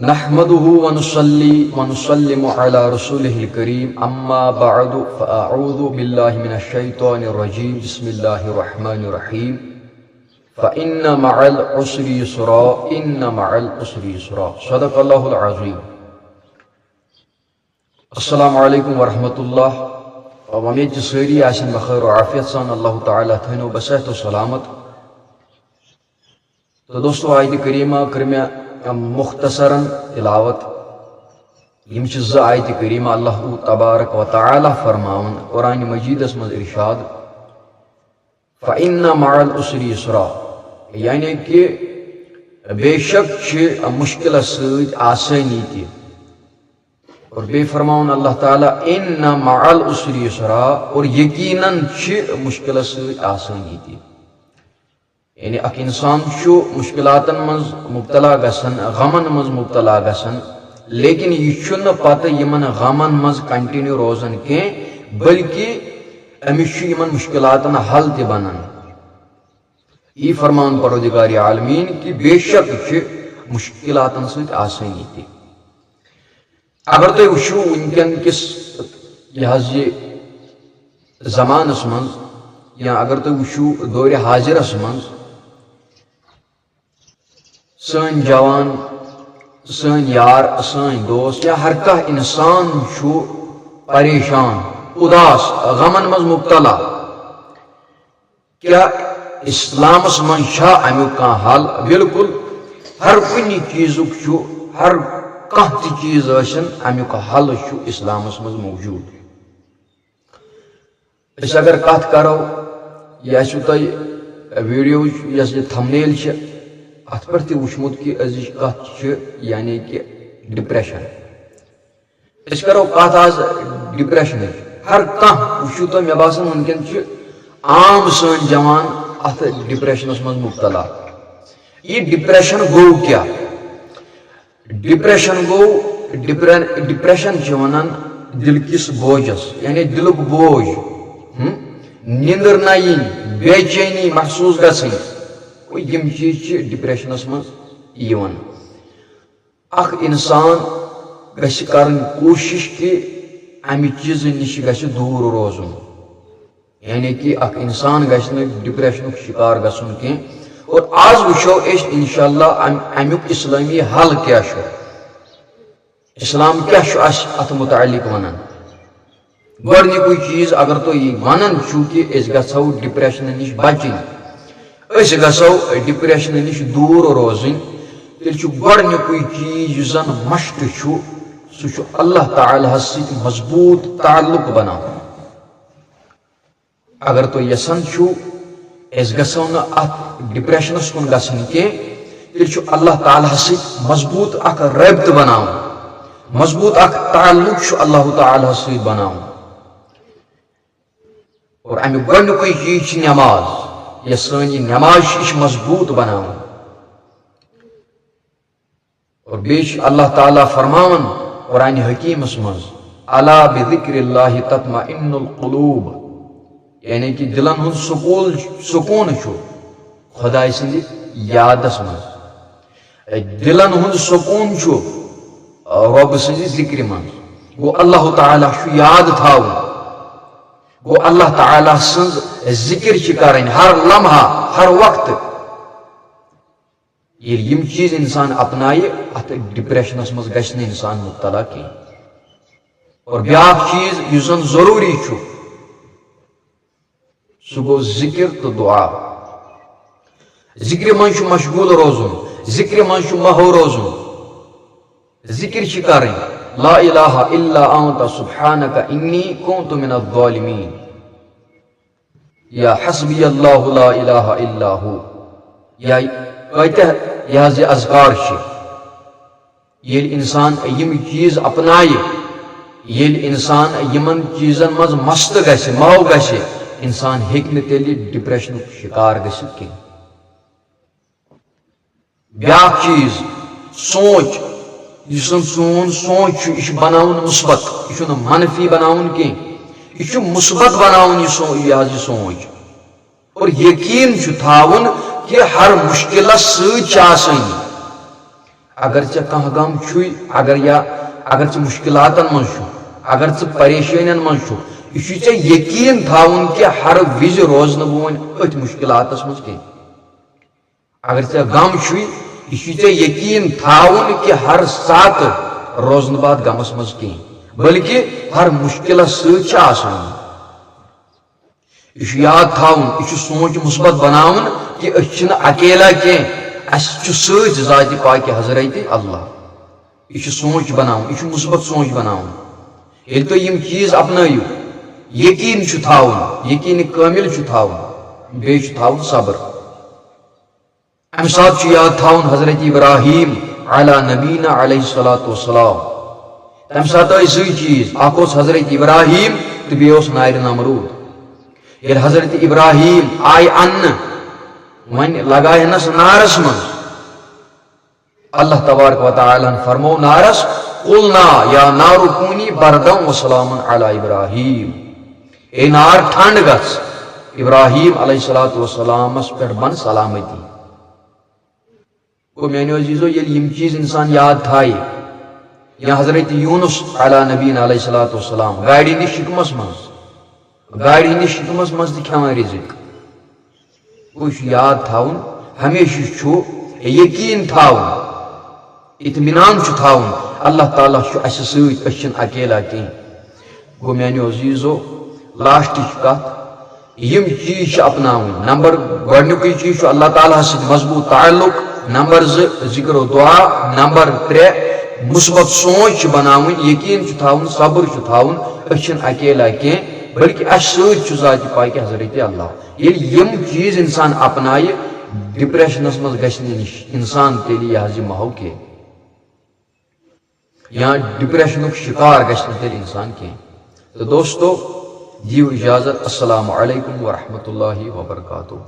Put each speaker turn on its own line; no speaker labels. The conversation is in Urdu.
نحمده ونصلي ونسلم على رسوله الكريم أما بعد فأعوذ بالله من الشيطان الرجيم بسم الله الرحمن الرحيم فإن مع العسر يسرا إن مع العسر يسرا صدق الله العظيم. السلام علیکم ورحمۃ اللہ. امید ساری آسن بخیر و عافیت سان اللہ تعالیٰ تھنو بصحت و سلامت. تو دوستو آیت کریمہ کرمیا مختصراً تلاوت یم ز آیت کریمہ اللہ تبارک و تعالی فرماون قرآن مجیدس مز ارشاد فإن مع العسر یسرا، یعنی کہ بے شک مشکل سۭتۍ آسانی تہِ. اور بے فرماون اللہ تعالیٰ ان مع العسر یسرا، اور یقیناً مشکل سۭتۍ آسانی تہِ. یعنی اک انسان مشکلاتن مز مبتلا گژھان، غمن مز مبتلا گژھان، لیکن یہ چھُنہٕ پتہ یمن غمن مز کنٹینیو روزان کینٛہہ، بلکہ أمِس چھُ یمن مشکلاتن حل تہِ بنان. یہ فرمان پروردگار عالمین کہ بے شک مشکلاتن سۭتۍ آسانی تہِ. اگر تُہۍ وٕچھِو وٕنکٮ۪ن کِس یہ زمانس مز، یا اگر تُہۍ وٕچھِو دورِ حاضرس مز، سٲنۍ جوان، سٲنۍ یار، سٲنۍ دوست، یا ہر کانٛہہ انسان چھُ پریشان، اداس، غمن مز مبتلا. کیا اسلامس من چھا امیُک کانٛہہ حل؟ بالکل ہر کُنہِ چیٖزُک چھُ، ہر کانٛہہ تہِ چیٖز ٲسِن، امیُک حل چھُ اسلامس مز موجوٗد. أسۍ اگر کتھ کرو، یہ آسوٕ تۄہہِ ویڈیوٕچ یۄس یہِ تھمنیل چھِ اتھ پٮ۪ٹھ تہِ وٕچھمُت کہ أزِچ کتھ چھِ یعنی کہ ڈپریشن. أسۍ کرو کتھ آز ڈپریشنٕچ. ہر کانٛہہ وٕچھِو تُہۍ، مےٚ باسان وٕنکٮ۪ن چھِ عام سٲنۍ جوان اتھ ڈپریشنس منٛز مبتلا. یہ ڈپریشن گوٚو کیٛاہ؟ ڈپریشن گوٚو، ڈپریشن چھِ ونان دل کِس بوجس، یعنی دلُک بوج، نیندر نہ یِنۍ، بے چینی محسوٗس گژھٕنۍ، یم چیز ڈپریشنس مز یوان. اخ انسان گژھِ کرن کوشش کہ امہِ چیز نش گژھِ دوٗر روزُن، یعنی کہ اخ انسان گژھِ نہٕ ڈپریشنُک شکار گژھُن کینٛہہ. اور آز وٕچھو أسۍ انشاءاللہ امیُک اسلامی حل کیٛاہ چھُ، اسلام کیٛاہ چھُ اسہِ اتھ متعلق ونان. گۄڈنیُکُے چیٖز اگر تُہۍ ونان چھُو کہ أسۍ گژھو ڈپریشن نش بچٕنۍ، أسۍ گژھو ڈپریشن نش دوٗر روزٕنۍ، تیٚلہِ چھُ گۄڈنیُکُے چیٖز یُس زن مشٹ چھُ سُہ چھُ اللہ تعالیٰ ہس سۭتۍ مضبوٗط تعلق بناوُن. اگر تُہۍ یژھان چھُو أسۍ گژھو نہٕ اتھ ڈپریشنس کُن گژھٕنۍ کینٛہہ، تیٚلہِ چھُ اللہ تعالیٰ ہس سۭتۍ مضبوٗط اکھ رٲبطہٕ بناوُن، مضبوٗط اکھ تعلق چھُ اللہ تعالیٰ ہس سۭتۍ بناوُن. اور امیُک گۄڈنیُکُے چیٖز چھِ نٮ۪ماز. یہ سٲنۍ نٮ۪ماز چھِ، یہِ چھِ مضبوٗط بناوُن. اور بیٚیہِ چھُ اللہ تعالیٰ فرماوان قرآنِ حکیٖمس منٛز الا بذکر اللہ تطمئن القلوب، یعنی کہ دلن ہُنٛد سکوٗن چھُ خۄداے سٕنٛدِ یادس منٛز. دلن ہُنٛد سکوٗن چھُ رۄبہٕ سٕنٛزِ ذکرِ منٛز. گوٚو اللہ تعالیٰ چھُ یاد تھاوُن، گو اللہ تعالیٰ سٕنٛز ذکر چھِ کرٕنۍ ہر لمحہ، ہر وقتہٕ. ییٚلہِ یِم چیٖز انسان اپنایہِ اتھ ڈپریشنس منٛز گژھِ نہٕ انسان مبتلا کینٛہہ. اور بیٛاکھ چیٖز یُس زن ضروٗری چھُ سُہ گوٚو ذکر تہٕ دعا. ذکرِ منٛز چھُ مشغوٗل روزُن، ذکرِ منٛز چھُ مہو روزُن. ذکر چھِ کرٕنۍ لا الہ الا انت سبحانک انی کنت من الظالمین، یا حسبی اللہ لا الہ الا ہو. یا کۭتیاہ یہ حظ یہ اذکار چھِ. ییٚلہِ انسان یم چیٖز اپنایہِ، ییٚلہِ انسان یمن چیٖزن منٛز مست گژھِ، مو گژھِ، انسان ہیٚکہِ نہٕ تیٚلہِ ڈپریشنُک شکار گٔژھِتھ کینٛہہ. بیٛاکھ چیٖز سونٛچ. یُس زن سون سونٛچ چھُ یہِ چھُ بناوُن مثبت، یہِ چھُنہٕ منفی بناوُن کینٛہہ، یہِ چھُ مثبت بناوُن یہِ سونٛچ. اور یقین چھُ تھاوُن کہ ہر مشکلس سۭتۍ چھِ آسٲنی. اگر ژے کانٛہہ غم چھُے اگر ژٕ مشکلاتن منٛز چھُ اگر ژٕ پریشٲنین منٛز چھُ یہ چھُ ژےٚ یقیٖن تھاوُن کہ ہر وِزِ روز نہٕ بہٕ وۄنۍ أتھۍ مشکلاتس منٛز کینٛہہ اگر ژےٚ غم چھُے یہ چھُ ژےٚ یقیٖن تھاوُن کہ ہر ساتہٕ روز نہٕ بہٕ اتھ غمس منٛز کینٛہہ بلکہ ہر مشکلس سۭتۍ چھِ آسان یہ یاد تھاؤن یہ سوچ مثبت بناؤن کہ أسۍ چھِنہٕ اکیلا کینٛہہ اسہِ چھُ سۭتۍ ذاتِ پاکہِ حضرت اللہ یہ سوچ بناؤن یہ مثبت سوچ بناؤن ییٚلہِ تُہۍ یِم چیٖز اپنٲیِو یقیٖن چھُ تھاوُن یقیٖن کٲمِل چھُ تھاوُن بیٚیہِ چھُ تھاوُن صبر امہِ ساتہٕ چھُ یاد تھاوُن حضرت ابراہیم علی نبینا علیہ الصلوۃ والسلام تمہِ ساتہٕ ٲسۍ زٕے چیٖز اکھ اوس حضرت ابراہیم تہٕ بیٚیہِ اوس نارِ نمروٗد ییٚلہِ حضرت ابراہیم آیہِ اننہٕ وۄنۍ لگایہنس نارس منٛز اللہ تبارک و تعالیٰ فرمو نارس قلنا یا نارو کونی بردم وسلام علی ابراہیم اے نار ٹھنڈ گژھ ابراہیم علیہ الصلوۃ والسلامس پٮ۪ٹھ بن سلامتی گوٚو میانیو عزیزو ییٚلہِ یِم چیٖز انسان یاد تھایہِ یا حضرت یونس علی نبینا علیہ الصلوۃ والسلام گاڑِ ہٕنٛدِس شِکمس منٛز تہِ کھٮ۪وان رِزق گوٚو یہِ چھُ یاد تھاوُن ہمیشہِ چھُ یقیٖن تھاوُن اطمینان چھُ تھاوُن اللہ تعالیٰ چھُ اَسہِ سۭتۍ أسۍ چھِنہٕ اکیلا کینٛہہ گوٚو میانیو عزیٖزو لاسٹٕچ کتھ یِم چیٖز چھِ اپناوٕنۍ گۄڈنیُکُے چیٖز چھُ اللہ تعالیٰ ہس سۭتۍ مضبوٗط تعلق نمبر 2 ذکر و دعا نمبر 3 مثبت سوچ چھِ بناوٕنۍ یقیٖن چھُ تھاوُن صبر چھُ تھاوُن أسۍ چھِنہٕ اکیلا کینٛہہ بلکہ اَسہِ سۭتۍ چھُ ذاتِ پاکہِ حضرت اللہ ییٚلہِ یِم چیٖز انسان اپنایہِ ڈپریشنس منٛز گژھِ نہٕ انسان تیٚلہِ یہِ حظ یہِ ماحو کینٛہہ یا ڈپریشنُک شکار گژھِ نہٕ تیٚلہِ انسان کینٛہہ تہٕ دوستو دِیِو اجازت السلام علیکم ورحمۃ اللہ وبرکاتہ